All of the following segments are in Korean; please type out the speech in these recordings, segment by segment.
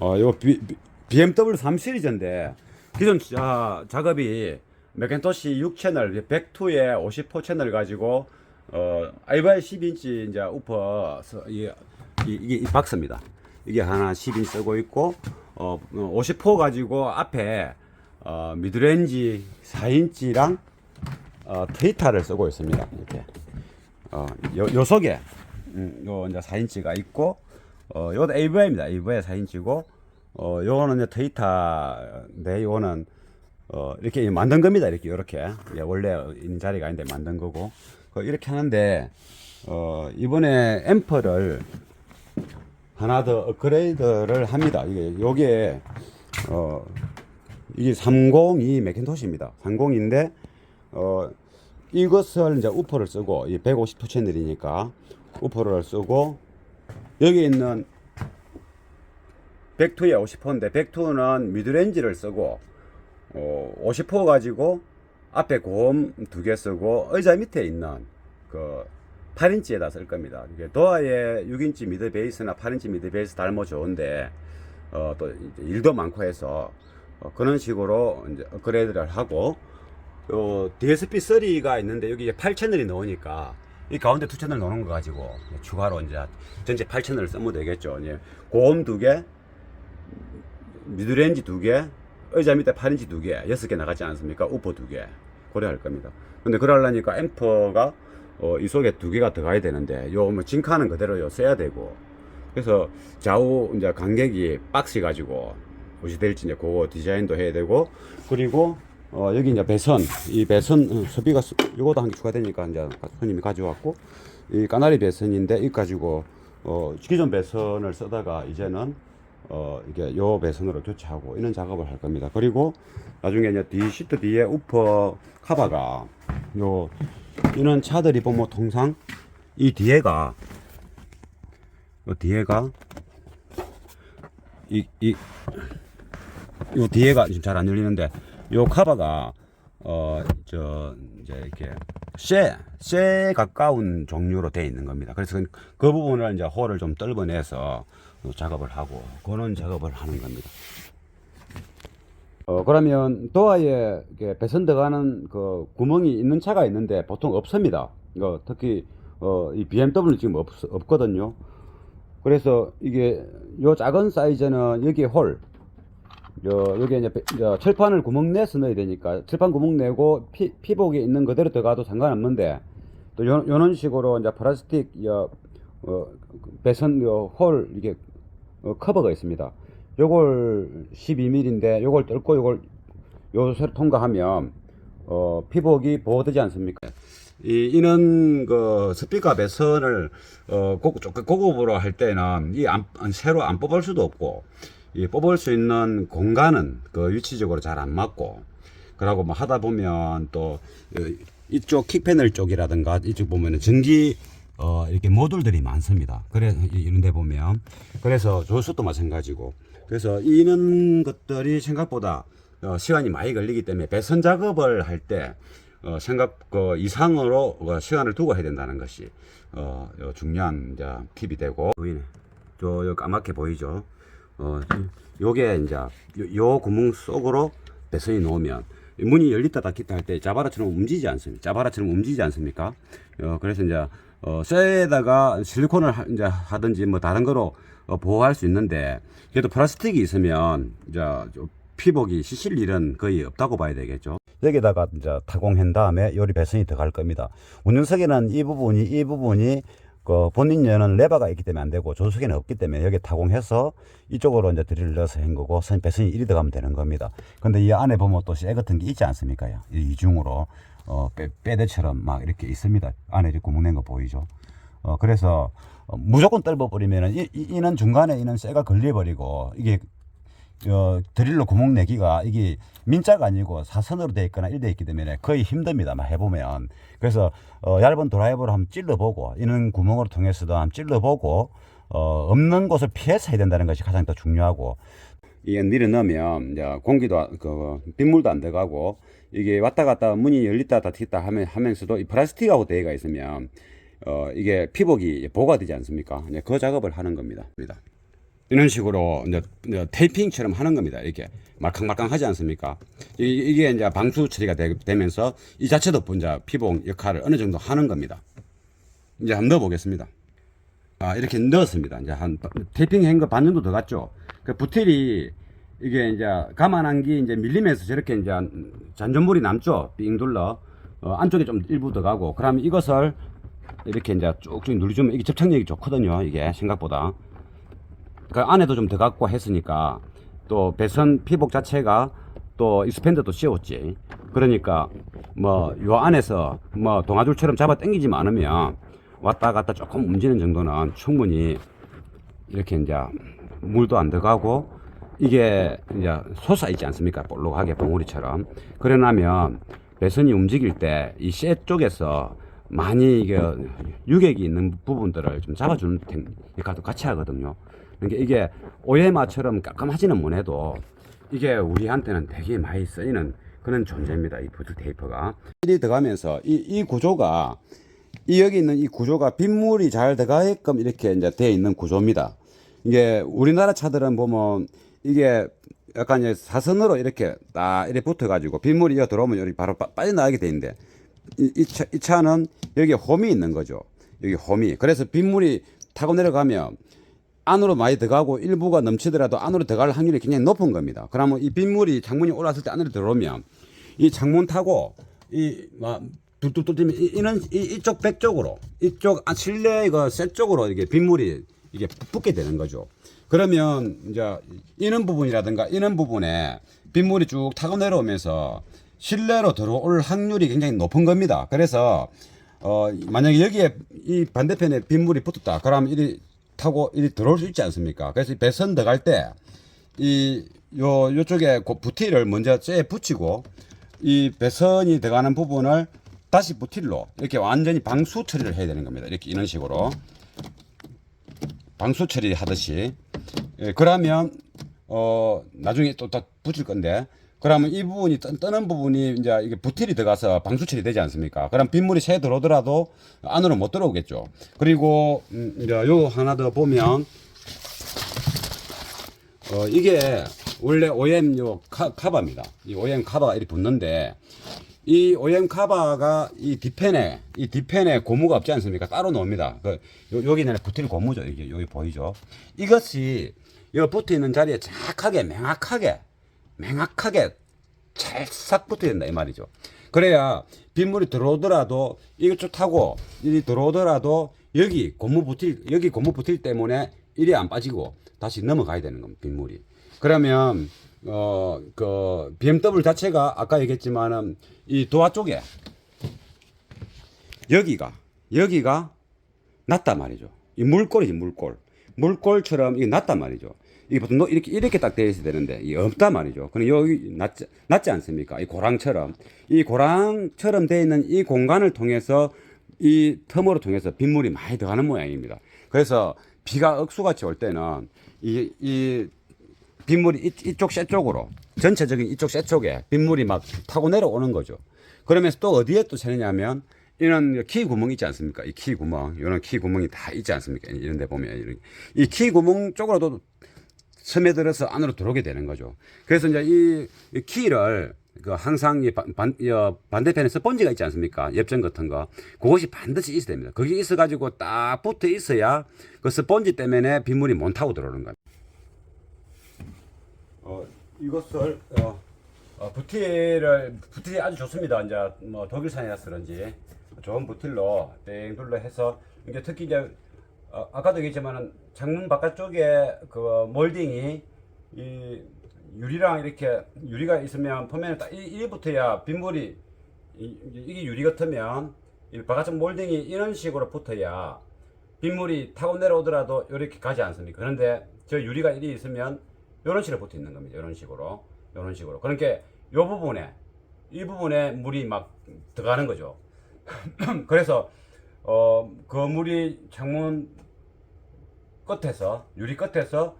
요 BMW 3 시리즈인데 기존 작업이 맥킨토시 6채널 102에 50호 채널 가지고 아이바이 12인치 이제 우퍼 이게 이 박스입니다. 이게 하나 10인치 쓰고 있고 50호 가지고 앞에 미드레인지 4인치랑 트위타를 쓰고 있습니다. 이렇게 요 속에 요 이제 4인치가 있고 요것도 AVI입니다. AVI 4인치고 요거는 이제 트위타인데 요거는 이렇게 만든 겁니다. 이렇게 원래 있는 자리가 아닌데 만든 거고 이렇게 하는데 이번에 앰프를 하나 더 업그레이드를 합니다. 요게 이게 302 맥킨토시입니다. 302인데 이것을 이제 우퍼를 쓰고 이 150호 채널이니까 우퍼를 쓰고 여기 있는 102에 50호인데 102는 미드레인지를 쓰고 50호 가지고 앞에 고음 2개 쓰고 의자 밑에 있는 그 8인치에다 쓸 겁니다. 이게 도어에 6인치 미드 베이스나 8인치 미드 베이스 달면 좋은데 또 일도 많고 해서 그런 식으로 이제 업그레이드를 하고 요 DSP3가 있는데 여기 8채널이 나오니까 이 가운데 2채널 나오는 거 가지고 추가로 이제 전체 8채널을 쓰면 되겠죠. 이제 고음 2개, 미드레인지 2개, 의자 밑에 8인치 2개, 6개 나갔지 않습니까? 우퍼 2개 고려할 겁니다. 근데 그러려니까 앰프가 이 속에 2개가 들어가야 되는데 요 뭐 징크하는 그대로 써야 되고 그래서 좌우 이제 간격이 박스 가지고 무엇이 될지 이제 그거 디자인도 해야 되고 그리고 여기 이제 배선 이 배선 소비가 요거도 한 개 추가되니까 이제 손님이 가져왔고 이 까나리 배선인데 이 가지고 기존 배선을 쓰다가 이제는 이게 요 배선으로 교체하고 이런 작업을 할 겁니다. 그리고 나중에 이제 뒤 시트 뒤에 우퍼 카바가 이런 차들이 보면 통상 이 뒤에가 요 뒤에가 요 뒤에가 지금 잘 안 열리는데 요 카바가 이제 이렇게 쇠 가까운 종류로 되어 있는 겁니다. 그래서 그 부분을 이제 홀을 좀 뚫어내서 작업을 하고 그런 작업을 하는 겁니다. 그러면 도어에 배선 들어가는 그 구멍이 있는 차가 있는데 보통 없습니다. 특히 이 BMW는 지금 없거든요. 그래서 이게 요 작은 사이즈는 여기에 홀 여기 이제 철판을 구멍 내서 넣어야 되니까 철판 구멍 내고 피복이 있는 그대로 들어가도 상관없는데 또 요런 식으로 이제 플라스틱 배선 홀 이게 커버가 있습니다. 요걸 12mm인데 요걸 뚫고 요새로 통과하면 피복이 보호되지 않습니까? 이는 그 스피커 배선을 고급으로 할 때는 새로 안 뽑을 수도 없고 이 뽑을 수 있는 공간은 그 위치적으로 잘 안 맞고 그러고 뭐 하다 보면 또 이쪽 킥패널 쪽이라든가 이쪽 보면은 전기 이렇게 모듈들이 많습니다. 그래 이런 데 보면 그래서 조수도 마찬가지고 그래서 이런 것들이 생각보다 시간이 많이 걸리기 때문에 배선 작업을 할 때 생각 그 이상으로 시간을 두고 해야 된다는 것이 중요한 이제 팁이 되고 요 까맣게 보이죠? 요게 이제 요 구멍 속으로 배선이 놓으면 문이 열렸다 닫혔다 할 때 자바라처럼 움직이지 않습니까? 자바라처럼 움직이지 않습니까? 그래서 이제 쇠에다가 실리콘을 이제 하든지 뭐 다른 거로 보호할 수 있는데 그래도 플라스틱이 있으면 이제 피복이 시실 일은 거의 없다고 봐야 되겠죠. 여기다가 이제 타공한 다음에 요리 배선이 들어갈 겁니다. 운전석에는 이 부분이 그 본인 여는 레버가 있기 때문에 안 되고 조수석에는 없기 때문에 여기 타공해서 이쪽으로 이제 드릴을 넣어서 한 거고 배선이 이리 들어가면 되는 겁니다. 근데 이 안에 보면 또 쇠 같은 게 있지 않습니까? 이중으로 빼대처럼 막 이렇게 있습니다. 안에 이렇게 구멍 낸 거 보이죠? 그래서 무조건 뚫어버리면은 이는 중간에 이는 쇠가 걸려버리고 이게 드릴로 구멍 내기가 이게 민자가 아니고 사선으로 되어 있거나 이렇게 되어 있기 때문에 거의 힘듭니다. 막 해보면. 그래서 얇은 드라이버로 한번 찔러보고 이런 구멍으로 통해서도 한번 찔러보고 없는 곳을 피해서 해야 된다는 것이 가장 더 중요하고 이게 밀어 넣으면 이제 공기도 빗물도 안 들어가고 이게 왔다 갔다 문이 열렸다 닫혔다 하면서도 이 플라스틱하고 되어가 있으면 이게 피복이 보호가 되지 않습니까? 그 작업을 하는 겁니다. 이런 식으로 이제 테이핑처럼 하는 겁니다. 이렇게 말캉말캉 하지 않습니까? 이게 이제 방수 처리가 되면서 이 자체도 이제 피복 역할을 어느 정도 하는 겁니다. 이제 한번 넣어 보겠습니다. 이렇게 넣었습니다. 이제 한 테이핑 한 거 반 정도 더 갔죠. 그 부틸이 이게 이제 감안한 게 이제 밀리면서 저렇게 이제 잔존물이 남죠. 삥 둘러 안쪽에 좀 일부 더 가고, 그러면 이것을 이렇게 이제 쭉쭉 눌러주면 이게 접착력이 좋거든요. 이게 생각보다. 그 안에도 좀 더 갖고 했으니까 또 배선 피복 자체가 또 익스팬더도 씌웠지. 그러니까 뭐 요 안에서 뭐 동아줄처럼 잡아 당기지만 않으면 왔다 갔다 조금 움직이는 정도는 충분히 이렇게 이제 물도 안 들어가고 이게 이제 솟아 있지 않습니까? 볼록하게 봉우리처럼. 그래 나면 배선이 움직일 때 이 쇠 쪽에서 많이 이게 유격이 있는 부분들을 좀 잡아주는 역할도 같이 하거든요. 그러니까 이게 오에마처럼 깔끔하지는 못해도 이게 우리한테는 되게 많이 쓰이는 그런 존재입니다. 이 부틸 테이프가. 이 들어가면서 이 구조가 이 여기 있는 이 구조가 빗물이 잘 들어가게끔 이렇게 이제 되어 있는 구조입니다. 이게 우리나라 차들은 보면 이게 약간 이제 사선으로 이렇게 딱 이렇게 붙어가지고 빗물이 이어 들어오면 여기 바로 빠져나가게 돼 있는데 이 차는 여기 홈이 있는 거죠. 여기 홈이. 그래서 빗물이 타고 내려가면 안으로 많이 들어가고 일부가 넘치더라도 안으로 들어갈 확률이 굉장히 높은 겁니다. 그러면 이 빗물이 창문이 올라왔을 때 안으로 들어오면 이 창문 타고 막 뚝뚝뚝 뛰면 이쪽 백 쪽으로 이쪽 실내 그 셋 쪽으로 이게 빗물이 이게 붙게 되는 거죠. 그러면 이제 이런 부분이라든가 이런 부분에 빗물이 쭉 타고 내려오면서 실내로 들어올 확률이 굉장히 높은 겁니다. 그래서 만약에 여기에 이 반대편에 빗물이 붙었다. 그러면 이리 타고 이리 들어올 수 있지 않습니까? 그래서 이 배선 들어갈 때 요쪽에 부티를 먼저 쇠에 붙이고 이 배선이 들어가는 부분을 다시 부틸로 이렇게 완전히 방수 처리를 해야 되는 겁니다. 이렇게 이런 식으로 방수 처리 하듯이. 그러면 나중에 또 딱 붙일 건데, 그러면 이 부분이 뜨는 부분이 이제 이게 부틸이 들어가서 방수 처리 되지 않습니까? 그럼 빗물이 새 들어오더라도 안으로 못 들어오겠죠. 그리고 이제 요 하나 더 보면 이게 원래 OEM 카바입니다. 이 OEM 카바가 이렇게 붙는데 이 OEM 카바가 이 뒤편에 고무가 없지 않습니까? 따로 나옵니다. 여기는 부틸 고무죠. 이게 여기 보이죠? 이것이 여기 붙어 있는 자리에 정확하게 맹약하게 찰싹 붙어야 된다 이 말이죠. 그래야 빗물이 들어오더라도 이쪽 타고 이리 들어오더라도 여기 고무 부틸 때문에 이리 안 빠지고 다시 넘어가야 되는 겁니다. 빗물이. 그러면 그 BMW 자체가 아까 얘기했지만은 이 도화 쪽에 여기가 낮단 말이죠. 이 물골이지 물골처럼 이게 낮단 말이죠. 이게 보통 이렇게 딱 되어 있어야 되는데 이게 없단 말이죠. 그럼 여기 낮지 않습니까? 이 고랑처럼 되어 있는 이 공간을 통해서 이 틈으로 통해서 빗물이 많이 들어가는 모양입니다. 그래서 비가 억수같이 올 때는 이 빗물이 이쪽 쇠 쪽으로 전체적인 이쪽 쇠 쪽에 빗물이 막 타고 내려오는 거죠. 그러면서 또 어디에 또 새느냐면 이런 키 구멍 있지 않습니까? 이 키 구멍, 이런 키 구멍이 다 있지 않습니까? 이런 데 보면 이 키 구멍 쪽으로도 스며들어서 안으로 들어오게 되는 거죠. 그래서 이제 이 키를 항상 반대편에 스펀지가 있지 않습니까? 엽전 같은 거. 그것이 반드시 있어야 됩니다. 거기 있어가지고 딱 붙어 있어야 그 스펀지 때문에 빗물이 못 타고 들어오는 거예요. 이것을 부틸이 아주 좋습니다. 이제 뭐 독일산이라서 그런지 좋은 부틸로 땡 둘러 해서 이게 특히 이제 아까도 얘기했지만은 창문 바깥쪽에 그 몰딩이 이 유리랑 이렇게 유리가 있으면 표면에 딱 이 붙어야 빗물이 이게 유리 같으면 이 바깥쪽 몰딩이 이런 식으로 붙어야 빗물이 타고 내려오더라도 이렇게 가지 않습니까? 그런데 저 유리가 이리 있으면 이런 식으로 붙어 있는 겁니다. 이런 식으로. 그러니까 이 부분에 물이 막 들어가는 거죠. 그래서 그 물이 창문 끝에서 유리 끝에서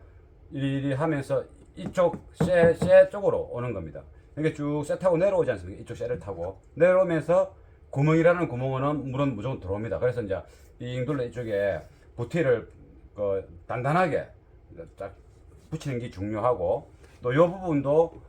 이리 하면서 이쪽 쇠 쪽으로 오는 겁니다. 이게 쭉 쇠 타고 내려오지 않습니까? 이쪽 쇠를 타고 내려오면서 구멍이라는 구멍은 물은 무조건 들어옵니다. 그래서 이제 빙 둘러 이쪽에 부티를 단단하게 딱 붙이는 게 중요하고, 또 이 부분도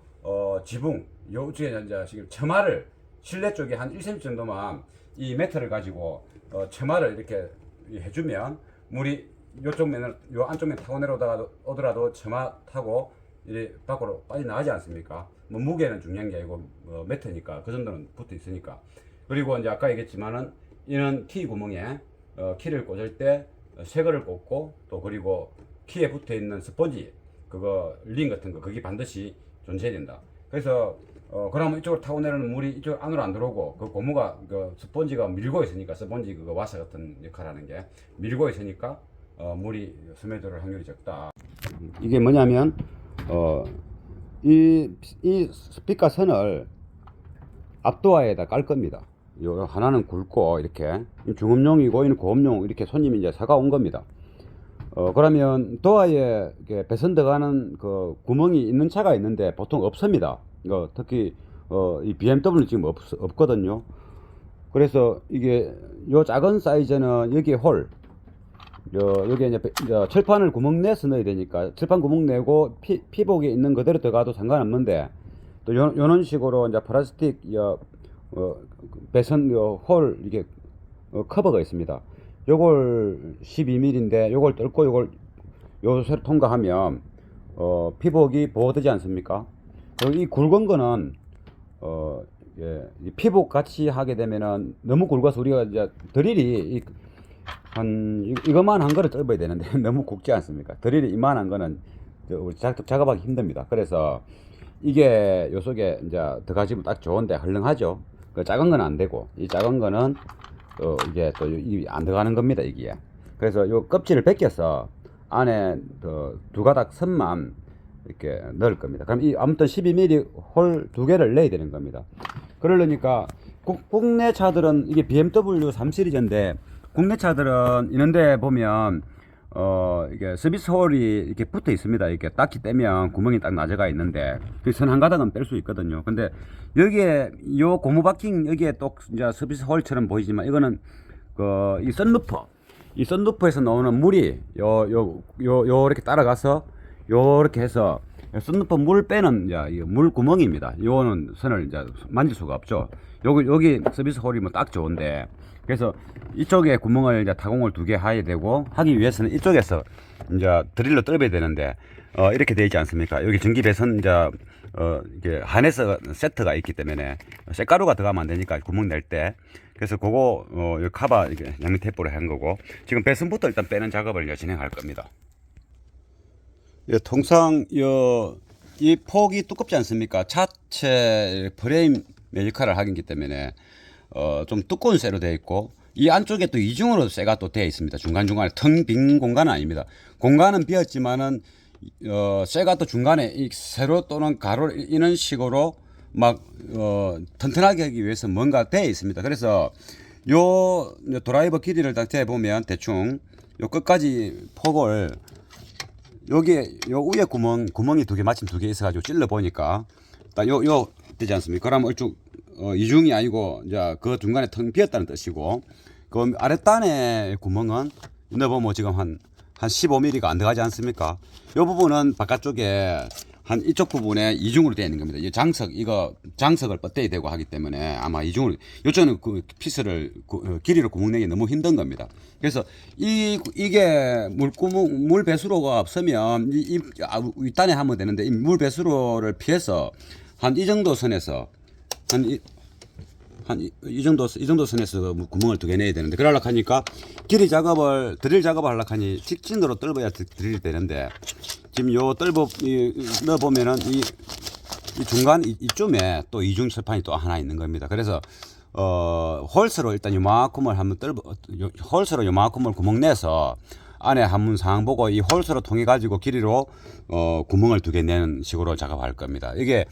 지붕 요쪽에 이제 지금 처마를 실내 쪽에 한 1cm 정도만 이 매트를 가지고 처마를 이렇게 해주면 물이 요쪽 면을 요 안쪽 면 타고 내려오더라도 처마 타고 이 밖으로 빠져나가지 않습니까? 뭐 무게는 중요한 게 아니고 매트니까 그 정도는 붙어 있으니까. 그리고 이제 아까 얘기했지만은 이는 키 구멍에 키를 꽂을 때 쇠거를 꽂고, 또 그리고 키에 붙어 있는 스펀지 그거 링 같은 거 거기 반드시 존재해야 된다. 그래서 그러면 이쪽으로 타고 내려오는 물이 이쪽 안으로 안 들어오고, 그 고무가 그 스펀지가 밀고 있으니까, 스펀지 그거 와사 같은 역할하는 게 밀고 있으니까 물이 스며들 확률이 적다. 이게 뭐냐면 이 스피커 선을 앞도어에다 깔 겁니다. 요 하나는 굵고 이렇게 중음용이고 이는 고음용, 이렇게 손님이 이제 사가 온 겁니다. 그러면 도어에 배선 들어가는 그 구멍이 있는 차가 있는데 보통 없습니다. 특히 이 BMW는 지금 없거든요. 그래서 이게 요 작은 사이즈는 여기에 홀, 여기 이제 철판을 구멍 내서 넣어야 되니까 철판 구멍 내고 피복이 있는 그대로 들어가도 상관없는데, 또 요런 식으로 이제 플라스틱 배선 홀 이게 커버가 있습니다. 요걸 12mm인데 요걸 뚫고 요새로 통과하면 피복이 보호되지 않습니까? 그리고 이 굵은 거는 예, 이 피복 같이 하게 되면은 너무 굵어서 우리가 이제 드릴이 이것만 한 거를 뚫어야 되는데 너무 굵지 않습니까? 드릴이 이만한 거는 우리 작업하기 힘듭니다. 그래서 이게 요 속에 이제 들어가시면 딱 좋은데 헐렁하죠. 그 작은 건 안 되고, 이 작은 거는 이게 또 안 들어가는 겁니다, 이게. 그래서 요 껍질을 벗겨서 안에 두 가닥 선만 이렇게 넣을 겁니다. 그럼 아무튼 12mm 홀 두 개를 내야 되는 겁니다. 그러려니까 국내 차들은 이게 BMW 3 시리즈인데, 국내 차들은 이런데 보면 이게 서비스 홀이 이렇게 붙어 있습니다. 이렇게 딱히 떼면 구멍이 딱 나져가 있는데 그 선 한 가닥은 뺄 수 있거든요. 근데 여기에 요 고무 바킹 여기에 또 이제 서비스 홀처럼 보이지만, 이거는 이 썬루프에서 나오는 물이 요렇게 따라가서 요렇게 해서 썬루프 물 빼는 이제 물 구멍입니다. 요거는 선을 이제 만질 수가 없죠. 여기 서비스 홀이 뭐 딱 좋은데, 그래서 이쪽에 구멍을 이제 타공을 두 개 해야 되고, 하기 위해서는 이쪽에서 이제 드릴로 뚫어야 되는데 이렇게 되어 있지 않습니까? 여기 전기 배선 이제 이게 하네스 세트가 있기 때문에 쇳가루가 들어가면 안 되니까 구멍 낼 때. 그래서 그거 요 카바 이렇게 양면 테이프로 한 거고, 지금 배선부터 일단 빼는 작업을 이제 진행할 겁니다. 예, 통상 이 폭이 두껍지 않습니까? 차체 프레임 역할을 하기 때문에 좀 두꺼운 쇠로 되어 있고, 이 안쪽에 또 이중으로 쇠가 또 되어 있습니다. 중간중간에 텅 빈 공간은 아닙니다. 공간은 비었지만은 쇠가 또 중간에 이 세로 또는 가로 이런 식으로 막 튼튼하게 하기 위해서 뭔가 되어 있습니다. 그래서 요 드라이버 길이를 딱 재 보면 대충 요 끝까지 폭을 여기에 요 위에 구멍이 두 개, 마침 두 개 있어가지고 찔러 보니까 딱 요 되지 않습니까? 그러면 얼쭉 이중이 아니고 이제 그 중간에 텅 비었다는 뜻이고, 그 아랫단의 구멍은 넣어보면 지금 한 15mm가 안 들어가지 않습니까? 요 부분은 바깥쪽에 한 이쪽 부분에 이중으로 되어 있는 겁니다. 이 장석을 뻗대야 되고 하기 때문에 아마 이중으로, 요쪽은 그 피스를 길이로 구멍 내기 너무 힘든 겁니다. 그래서 이게 물 배수로가 없으면 윗단에 하면 되는데, 이 물 배수로를 피해서 한 이 정도 선에서 이 정도 선에서 구멍을 두 개 내야 되는데, 그러려고 하니까 드릴 작업을 하려고 하니 직진으로 뚫어야 드릴 되는데, 지금 요 넣어보면은 이 중간 이쯤에 또 이중 철판이 또 하나 있는 겁니다. 그래서 홀스로 일단 요만큼을 한번 홀스로 요만큼을 구멍 내서 안에 한문 상황 보고 이 홀스로 통해 가지고 길이로 구멍을 두 개 내는 식으로 작업할 겁니다. 이게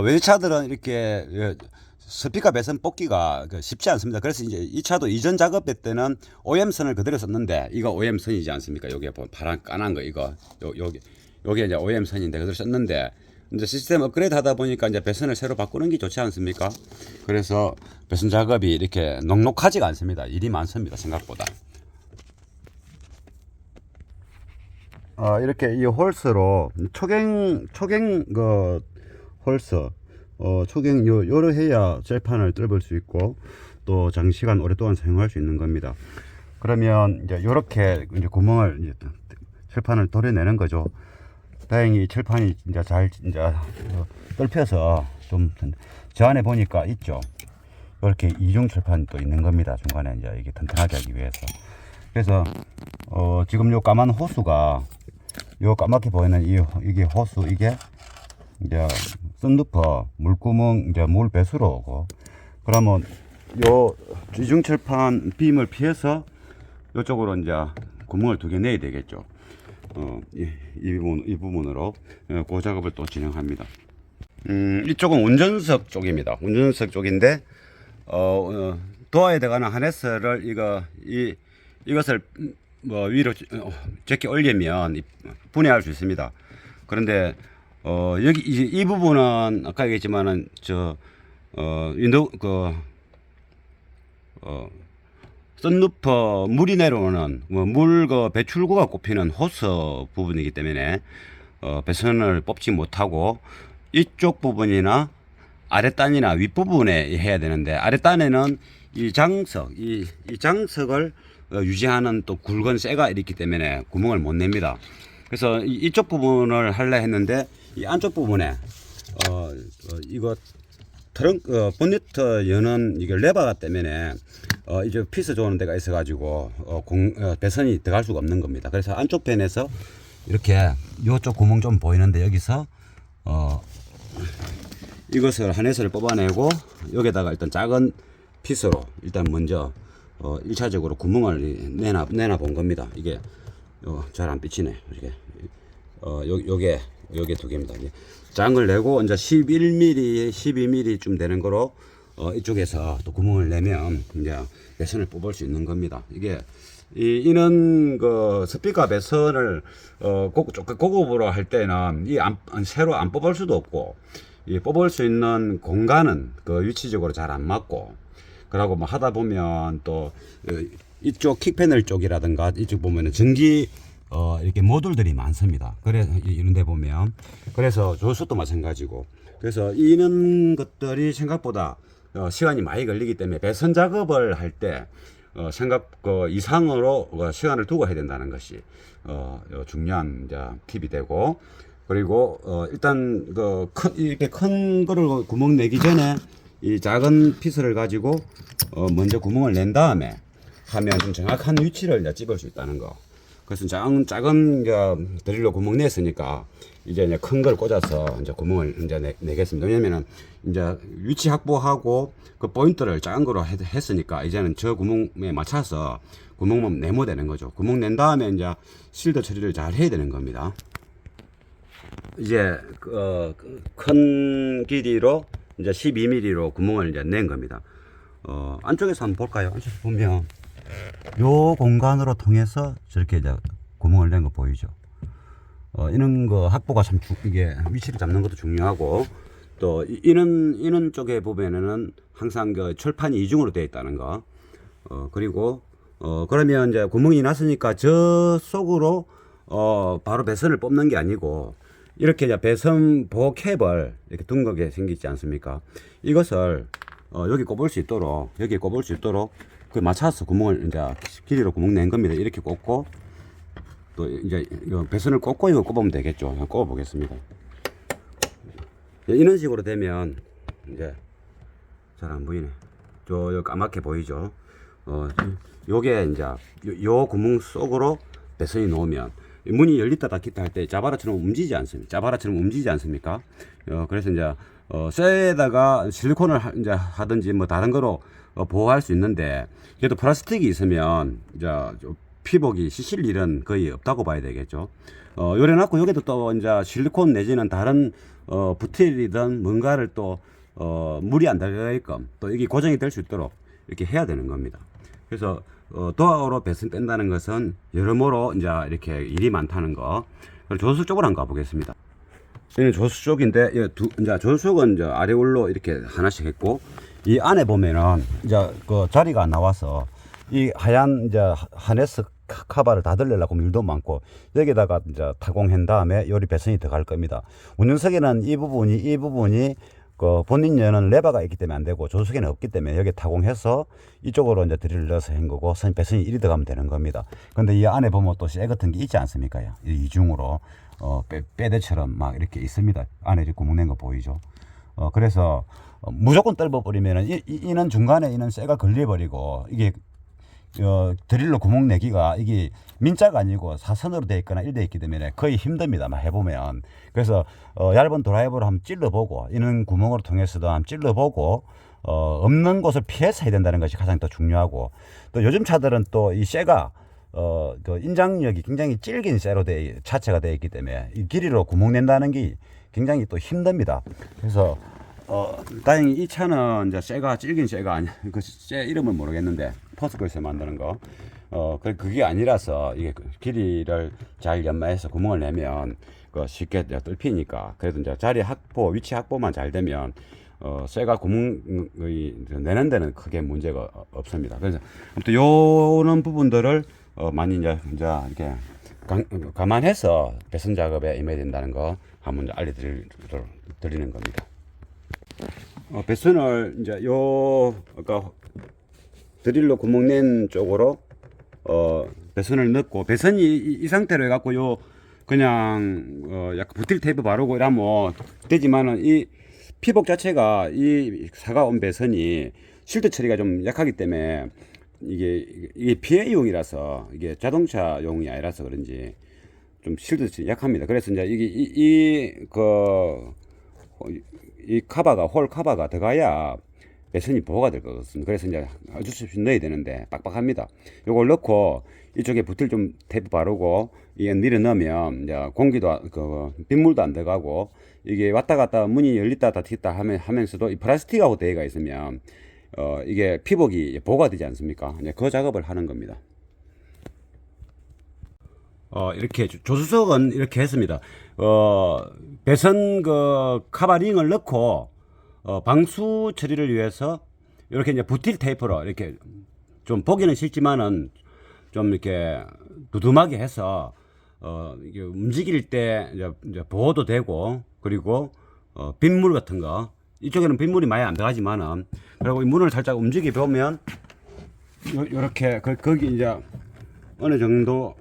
외제차들은 이렇게 스피커 배선 뽑기가 쉽지 않습니다. 그래서 이제 이 차도 이전 작업할 때는 OM선을 그대로 썼는데, 이거 OM선이지 않습니까? 여기에 파란 까만 거 요게 이제 OM선인데 그대로 썼는데, 이제 시스템 업그레이드 하다 보니까 이제 배선을 새로 바꾸는 게 좋지 않습니까? 그래서 배선 작업이 이렇게 넉넉하지가 않습니다. 일이 많습니다, 생각보다. 이렇게 이 홀스로 초갱 그 홀스 초갱 요로 해야 젤판을 뚫을 수 있고 또 장시간 오랫동안 사용할 수 있는 겁니다. 그러면 이제 요렇게 이제 구멍을 이제 철판을 도려내는 거죠. 다행히 철판이 이제 잘 뚫혀서 좀 저 안에 보니까 있죠. 이렇게 이중 철판이 또 있는 겁니다. 중간에 이제 이게 튼튼하게 하기 위해서. 그래서 지금 요 까만 호수가 요 까맣게 보이는 이게 호수 이게 이제 썬루퍼 물구멍 이제 물 배수로 오고 그러면 요 이중철판 빔을 피해서 이쪽으로 이제 구멍을 2개 내야 되겠죠. 이 부분으로 그 작업을 또 진행합니다. 이쪽은 운전석 쪽입니다. 운전석 쪽인데 도어에 들어가는 하네스를 이것을 뭐 위로 제껴 올리면 분해할 수 있습니다. 그런데 여기 이 부분은 아까 얘기했지만은 윈도우 썬루퍼 물이 내려오는 물 배출구가 꼽히는 호스 부분이기 때문에 배선을 뽑지 못하고 이쪽 부분이나 아랫단이나 윗부분에 해야 되는데 아랫단에는 이 장석을 유지하는 또 굵은 쇠가 있기 때문에 구멍을 못 냅니다. 그래서 이쪽 부분을 하려 했는데 이 안쪽 부분에 이거 트렁크 본네트 여는 이게 레버가 때문에 이제 피스 조는 데가 있어 가지고 배선이 들어갈 수가 없는 겁니다. 그래서 안쪽 편에서 이렇게 이쪽 구멍 좀 보이는데 여기서 이것을 하네스를 뽑아내고 여기다가 일단 작은 피스로 일단 먼저 1차적으로 구멍을 내놔 본 겁니다. 이게 잘 안 비치네. 이게 요게 2개입니다. 장을 내고 이제 11mm, 12mm 좀 되는 거로 이쪽에서 또 구멍을 내면 이제 배선을 뽑을 수 있는 겁니다. 이는 스피커 배선을 고급으로 할 때는 새로 안 뽑을 수도 없고 뽑을 수 있는 공간은 위치적으로 잘 안 맞고 그러고 뭐 하다 보면 또 이쪽 킥패널 쪽이라든가 이쪽 보면은 전기 이렇게 모듈들이 많습니다. 그래서 이런 데 보면 그래서 조수도 마찬가지고 그래서 이런 것들이 생각보다 시간이 많이 걸리기 때문에 배선 작업을 할 때 생각 이상으로 시간을 두고 해야 된다는 것이 중요한 이제 팁이 되고 그리고 일단 이렇게 큰 거를 구멍 내기 전에 이 작은 피스를 가지고 먼저 구멍을 낸 다음에 하면 좀 정확한 위치를 이제 찍을 수 있다는 거. 그래서 작은 드릴로 구멍 냈으니까 이제 큰 걸 꽂아서 이제 구멍을 이제 내겠습니다. 왜냐면은 이제 위치 확보하고 그 포인트를 작은 거로 했으니까 이제는 저 구멍에 맞춰서 구멍만 내면 되는 거죠. 구멍 낸 다음에 이제 실드 처리를 잘 해야 되는 겁니다. 이제 큰 길이로 이제 12mm로 구멍을 이제 낸 겁니다. 안쪽에서 한번 볼까요? 안쪽에서 보면 요 공간으로 통해서 저렇게 이제 구멍을 낸 거 보이죠? 이런 거 확보가 참 이게 위치를 잡는 것도 중요하고 또 이는 쪽에 보면은 항상 철판이 이중으로 되어 있다는 거. 그리고 그러면 이제 구멍이 났으니까 저 속으로 바로 배선을 뽑는 게 아니고 이렇게 이제 배선 보호 캡을 이렇게 둥글게 생기지 않습니까? 이것을 여기 꼽을 수 있도록 그 맞춰서 구멍을 이제 길이로 구멍 낸 겁니다. 이렇게 꼽고 또 이제 배선을 꼽고 이거 꼽으면 되겠죠. 한번 꼽아 보겠습니다. 이런 식으로 되면 이제 잘 안 보이네. 요 까맣게 보이죠. 요게 이제 요 구멍 속으로 배선이 놓으면 문이 열렸다 닫혔다 할 때 자바라처럼 움직이지 않습니까? 그래서 이제 쇠에다가 실리콘을 이제 하든지 뭐 다른 거로 보호할 수 있는데 그래도 플라스틱이 있으면 이제 피복이 씻을 일은 거의 없다고 봐야 되겠죠. 요래놨고 여기도 또 이제 실리콘 내지는 다른 부틸이든 뭔가를 또 물이 안 들어가게끔 또 이게 고정이 될 수 있도록 이렇게 해야 되는 겁니다. 그래서 도어로 배선 뺀다는 것은 여러모로 이제 이렇게 일이 많다는 거. 그리고 조수 쪽으로 한번 가보겠습니다. 여기는 조수 쪽인데 이제 조수석은 이제 아래울로 이렇게 하나씩 했고 이 안에 보면은 이제 그 자리가 나와서 이 하얀 이제 하네스 카바를 다 들려고 밀도 많고 여기다가 이제 타공한 다음에 요리 배선이 들어갈 겁니다. 운영석에는 이 부분이 그 본인 여는 레버가 있기 때문에 안 되고 조수석에는 없기 때문에 여기 타공해서 이쪽으로 이제 드릴을 넣어서 한 거고 배선이 이리 들어가면 되는 겁니다. 근데 이 안에 보면 또 쇠 같은 게 있지 않습니까? 이중으로 빼대처럼 막 이렇게 있습니다. 안에 이렇게 구멍 낸 거 보이죠? 그래서 무조건 뚫어버리면은 이는 중간에 이는 쇠가 걸려버리고 이게 드릴로 구멍 내기가 이게 민자가 아니고 사선으로 되어 있거나 이렇게 되어 있기 때문에 거의 힘듭니다. 막 해보면. 그래서 얇은 드라이버로 한번 찔러보고 이는 구멍으로 통해서도 한번 찔러보고 없는 곳을 피해서 해야 된다는 것이 가장 더 중요하고 또 요즘 차들은 또 이 쇠가 그 인장력이 굉장히 질긴 쇠로 자체가 되어 있기 때문에 이 길이로 구멍 낸다는 게 굉장히 또 힘듭니다. 그래서 다행히 이 차는 이제 쇠가 질긴 쇠가 아니, 그 쇠 이름은 모르겠는데 포스코에서 만드는 거, 그게 아니라서 이게 길이를 잘 연마해서 구멍을 내면 쉽게 뚫히니까. 그래도 이제 자리 확보, 위치 확보만 잘 되면 쇠가 구멍이 내는 데는 크게 문제가 없습니다. 그래서 아무튼 요런 부분들을 많이 이제 이렇게 감안해서 배선 작업에 임해야 된다는 거 한번 알려드리는 겁니다. 배선을 이제 그러니까 드릴로 구멍 낸 쪽으로 배선을 넣고 배선이 이 상태로 해갖고 그냥 약간 부틸 테이프 바르고 이러면 되지만은 이 피복 자체가 이 사과온 배선이 실드 처리가 좀 약하기 때문에 이게 피해용이라서 이게 자동차용이 아니라서 그런지 좀 실드 처리 약합니다. 그래서 이제 이 카바가 홀 카바가 들어가야 배선이 보호가 될 것 같습니다. 그래서 이제 어쩔 수 없이 넣어야 되는데 빡빡합니다. 요걸 넣고 이쪽에 부틸 좀 테이프 바르고 이게 밀어 넣으면 이제 공기도 빗물도 안 들어가고 이게 왔다 갔다 문이 열렸다 닫혔다 하면서도 이 플라스틱하고 되어가 있으면 이게 피복이 보호가 되지 않습니까? 이제 그 작업을 하는 겁니다. 이렇게 조수석은 이렇게 했습니다. 배선 카바링을 넣고 방수 처리를 위해서 이렇게 이제 부틸 테이프로 이렇게 좀 보기는 싫지만은 좀 이렇게 두툼하게 해서 이게 움직일 때 이제 보호도 되고 그리고 빗물 같은 거 이쪽에는 빗물이 많이 안 들어가지만은 그리고 이 문을 살짝 움직여 보면 요렇게 거기 이제 어느 정도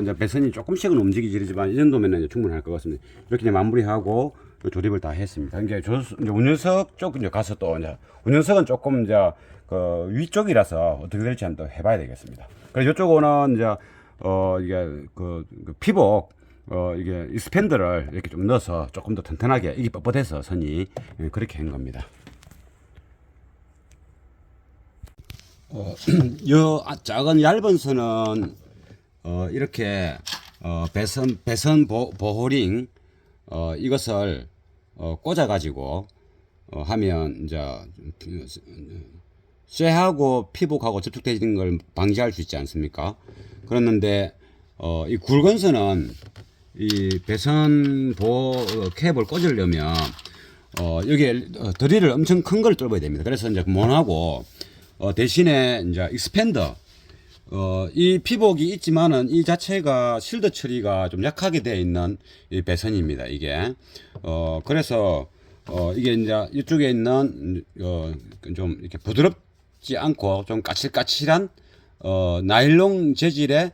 이제 배선이 조금씩은 움직이지만 이 정도면 이제 충분할 것 같습니다. 이렇게 이제 마무리하고 조립을 다 했습니다. 이제 운전석 쪽 이제 가서 또 이제 운전석은 조금 이제 위쪽이라서 어떻게 될지 한번 또 해봐야 되겠습니다. 그래서 이쪽은 이제 이게 피복 이게 익스팬더를 이렇게 좀 넣어서 조금 더 튼튼하게 이게 뻣뻣해서 선이 그렇게 한 겁니다. 요 작은 얇은 선은 이렇게 배선 보호링 이것을 꽂아 가지고 하면 이제 쇠하고 피복하고 접촉되는 걸 방지할 수 있지 않습니까? 그랬는데 이 굵은 선은 이 배선 보호 캡을 꽂으려면 여기에 드릴을 엄청 큰 걸 뚫어야 됩니다. 그래서 이제 못하고 대신에 이제 익스팬더 이 피복이 있지만은 이 자체가 실드 처리가 좀 약하게 되어 있는 이 배선입니다. 이게 그래서 이게 이제 이쪽에 있는 좀 이렇게 부드럽지 않고 좀 까칠까칠한 나일론 재질의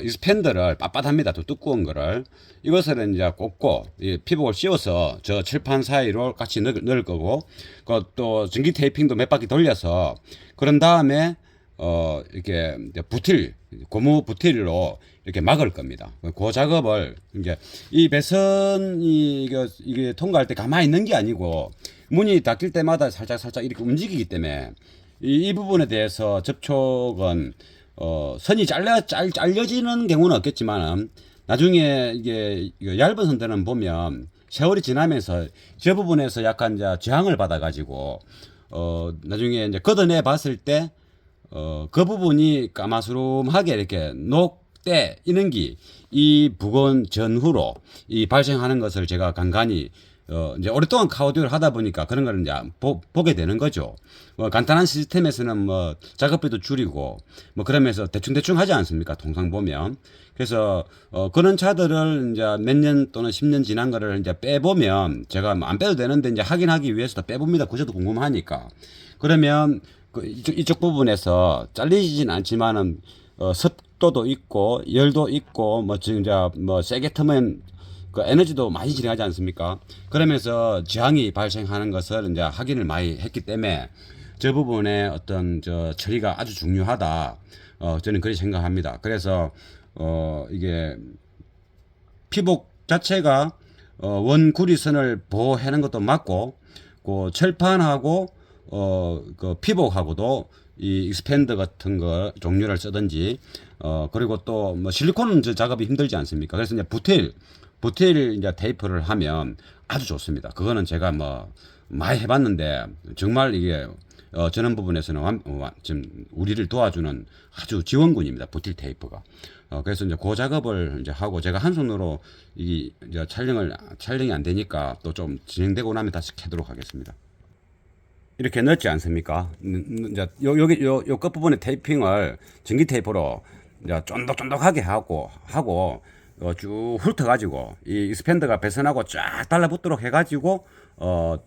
익스팬더를 빳빳합니다. 또 두꺼운 거를 이것을 이제 꽂고 이 피복을 씌워서 저 칠판 사이로 같이 넣을 거고 또 전기 테이핑도 몇 바퀴 돌려서 그런 다음에 이렇게 고무 부틸로 이렇게 막을 겁니다. 그 작업을 이제 이 배선이 이게 통과할 때 가만히 있는 게 아니고 문이 닫힐 때마다 살짝 이렇게 움직이기 때문에 이 부분에 대해서 접촉은 선이 잘려지는 경우는 없겠지만 나중에 이게 얇은 선들은 보면 세월이 지나면서 저 부분에서 약간 이제 저항을 받아 가지고 나중에 이제 걷어내 봤을 때 그 부분이 까마스름하게 이렇게 녹대 이는기 이 부근 전후로 이 발생하는 것을 제가 간간히 이제 오랫동안 카우딩을 하다 보니까 그런 거를 이제 보게 되는 거죠. 간단한 시스템에서는 뭐 작업비도 줄이고 뭐 그러면서 대충 하지 않습니까? 통상 보면. 그래서 그런 차들을 이제 몇 년 또는 10년 지난 거를 이제 빼보면 제가 뭐 안 빼도 되는데 이제 확인하기 위해서 다 빼봅니다. 그저도 궁금하니까. 그러면 이쪽 부분에서 잘리진 않지만은 습도도 있고 열도 있고 뭐 지금 이제 뭐 세게 트면 그 에너지도 많이 진행하지 않습니까? 그러면서 저항이 발생하는 것을 이제 확인을 많이 했기 때문에 저 부분에 어떤 저 처리가 아주 중요하다. 저는 그렇게 생각합니다. 그래서 이게 피복 자체가 원 구리선을 보호하는 것도 맞고 그 철판하고 그 피복하고도 이 익스팬더 같은 거 종류를 쓰든지 그리고 또 뭐 실리콘은 저 작업이 힘들지 않습니까? 그래서 이제 부틸 이제 테이프를 하면 아주 좋습니다. 그거는 제가 뭐 많이 해봤는데 정말 이게 저런 부분에서는 지금 우리를 도와주는 아주 지원군입니다. 부틸 테이프가. 그래서 이제 그 작업을 이제 하고 제가 한 손으로 이 이제 촬영이 안 되니까 또 좀 진행되고 나면 다시 켜도록 하겠습니다. 이렇게 넣지 않습니까? 이제 여기 요 끝부분에 테이핑을 전기 테이프로 이제 쫀득쫀득하게 하고 쭉 훑어가지고 이 익스팬더가 배선하고 쫙 달라붙도록 해가지고